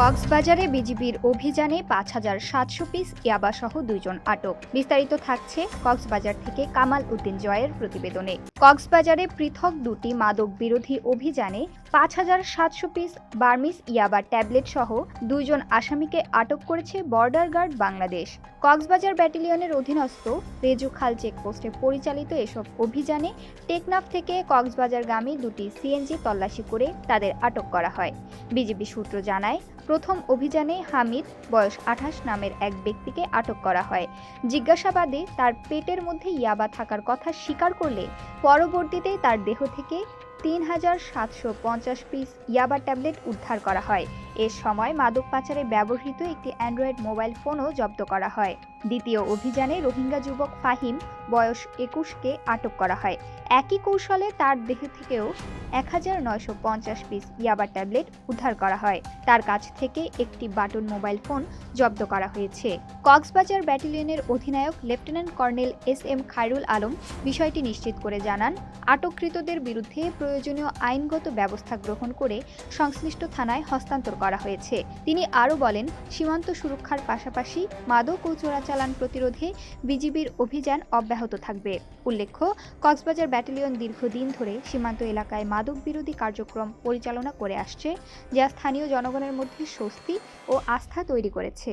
কক্সবাজারে বিজিবির অভিযানে ৫,৭০০ পিস ইয়াবাসহ ২ জন আটক। বিস্তারিত থাকছে কক্সবাজার থেকে কামাল উদ্দিন জয়ের প্রতিবেদনে। কক্সবাজারে পৃথক দুটি মাদক বিরোধী অভিযানে ৫,৭০০ পিস বার্মিজ ইয়াবা ট্যাবলেট সহ ২ জন আসামিকে আটক করেছে বর্ডার গার্ড বাংলাদেশ। কক্সবাজার ব্যাটালিয়নের অধীনস্থ রেজুখাল চেকপোস্টে পরিচালিত এসব অভিযানে টেকনাফ থেকে কক্সবাজারগামী দুটি সিএনজি তল্লাশি করে তাদের আটক করা হয়। বিজিবি সূত্র জানায়, প্রথম অভিযানে হামিদ বয়স ২৮ নামের এক ব্যক্তিকে আটক করা হয়। জিজ্ঞাসাবাদে তার পেটের মধ্যে ইয়াবা থাকার কথা স্বীকার করলে পরবর্তীতে তার দেহ থেকে ৩,৭৫০ পিস ইয়াবা ট্যাবলেট উদ্ধার করা হয়। এ সময় মাদক পাচারে ব্যবহৃত একটি অ্যান্ড্রয়েড মোবাইল ফোনও জব্দ করা হয়। দ্বিতীয় অভিযানে রোহিঙ্গা যুবক ফাহিম বয়স ২১কে আটক করা হয়। একই কৌশলে তার দেহ থেকেও ১,৯৫০ পিস ইয়াবা ট্যাবলেট উদ্ধার করা হয়। তার কাছ থেকে একটি বাটন মোবাইল ফোন জব্দ করা হয়েছে। কক্সবাজার ব্যাটালিয়নের অধিনায়ক lieutenant colonel SM. Khairul Alam বিষয়টি নিশ্চিত করে জানান, আটককৃতদের বিরুদ্ধে প্রয়োজনীয় আইনগত ব্যবস্থা গ্রহণ করে সংশ্লিষ্ট থানায় হস্তান্তর করা হয়েছে। তিনি আরও বলেন, সীমান্ত সুরক্ষার পাশাপাশি মাদক ও চোরাচালান প্রতিরোধে বিজিবির অভিযান অব্যাহত থাকবে। উল্লেখ্য, কক্সবাজার ব্যাটালিয়ন দীর্ঘদিন ধরে সীমান্ত এলাকায় মাদক বিরোধী কার্যক্রম পরিচালনা করে আসছে, যা স্থানীয় জনগণের মধ্যে স্বস্তি ও আস্থা তৈরি করেছে।